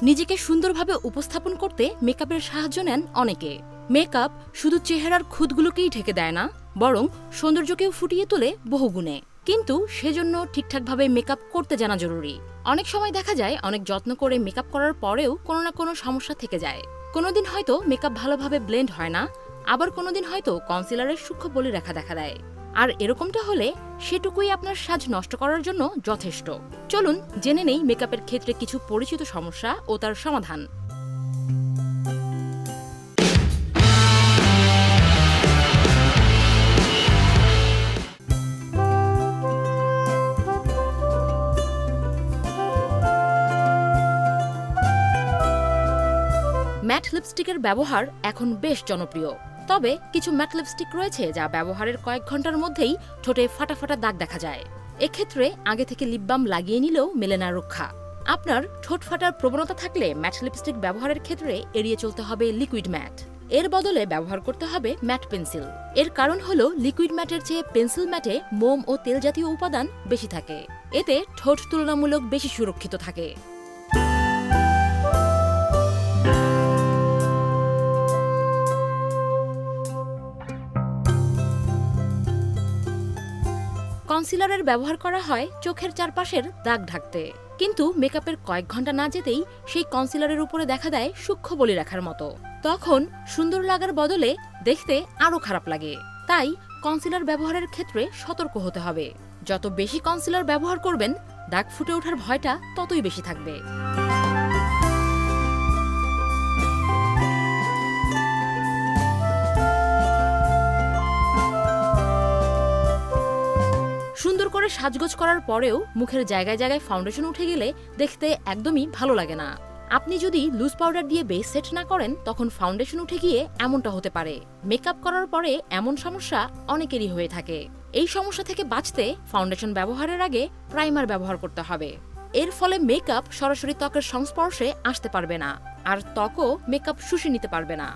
নিজেকে সুন্দরভাবে উপস্থাপন করতে মেকআপের সাহায্য নেন অনেকে। মেকআপ শুধু চেহারার খুঁতগুলোকেই ঢেকে দেয় না, বরং সৌন্দর্যকেও ফুটিয়ে তোলে বহুগুণে। কিন্তু সেজন্য ঠিকঠাকভাবে মেকআপ করতে জানা জরুরি। অনেক সময় দেখা যায় অনেক যত্ন করে মেকআপ করার পরেও কোনো না কোনো সমস্যা থেকে যায়। কোনোদিন হয়তো মেকআপ ভালোভাবে ব্লেন্ড হয় না, আবার কোনোদিন হয়তো কনসিলারের সূক্ষ্ম বলিরেখা দেখা দেয়। আর এরকমটা হলে সেটুকুই আপনার সাজ নষ্ট করার জন্য যথেষ্ট। চলুন জেনে নেই মেকআপের ক্ষেত্রে কিছু পরিচিত সমস্যা ও তার সমাধান। ম্যাট লিপস্টিকের ব্যবহার এখন বেশ জনপ্রিয়। তবে কিছু ম্যাট লিপস্টিক রয়েছে যা ব্যবহারের কয়েক ঘন্টার মধ্যেই ঠোঁটে ফাটা ফাটা দাগ দেখা যায়। এক্ষেত্রে আগে থেকে লিপ বাম লাগিয়ে নিলেও মেলে না রক্ষা। আপনার ঠোঁট ফাটার প্রবণতা থাকলে ম্যাট লিপস্টিক ব্যবহারের ক্ষেত্রে এড়িয়ে চলতে হবে লিকুইড ম্যাট। এর বদলে ব্যবহার করতে হবে ম্যাট পেন্সিল। এর কারণ হলো লিকুইড ম্যাটের চেয়ে পেন্সিল ম্যাটে মোম ও তেল জাতীয় উপাদান বেশি থাকে। এতে ঠোঁট তুলনামূলক বেশি সুরক্ষিত থাকে। কনসিলারের ব্যবহার করা হয় চোখের চারপাশের দাগ ঢাকতে, কিন্তু মেকআপের কয়েক ঘন্টা না যেতেই সেই কনসিলারের উপরে দেখা দেয় সূক্ষ্ম বলিরেখার মতো। তখন সুন্দর লাগার বদলে দেখতে আরও খারাপ লাগে। তাই কনসিলার ব্যবহারের ক্ষেত্রে সতর্ক হতে হবে। যত বেশি কনসিলার ব্যবহার করবেন, দাগ ফুটে ওঠার ভয়টা ততই বেশি থাকবে। সুন্দর করে সাজগোজ করার পরেও মুখের জায়গায় জায়গায় ফাউন্ডেশন উঠে গেলে দেখতে একদমই ভালো লাগে না। আপনি যদি লুজ পাউডার দিয়ে বেস সেট না করেন, তখন ফাউন্ডেশন উঠে গিয়ে এমনটা হতে পারে। মেকআপ করার পরে এমন সমস্যা অনেকেরই হয়ে থাকে। এই সমস্যা থেকে বাঁচতে ফাউন্ডেশন ব্যবহারের আগে প্রাইমার ব্যবহার করতে হবে। এর ফলে মেকআপ সরাসরি ত্বকের সংস্পর্শে আসতে পারবে না, আর ত্বকও মেকআপ শুষে নিতে পারবে না।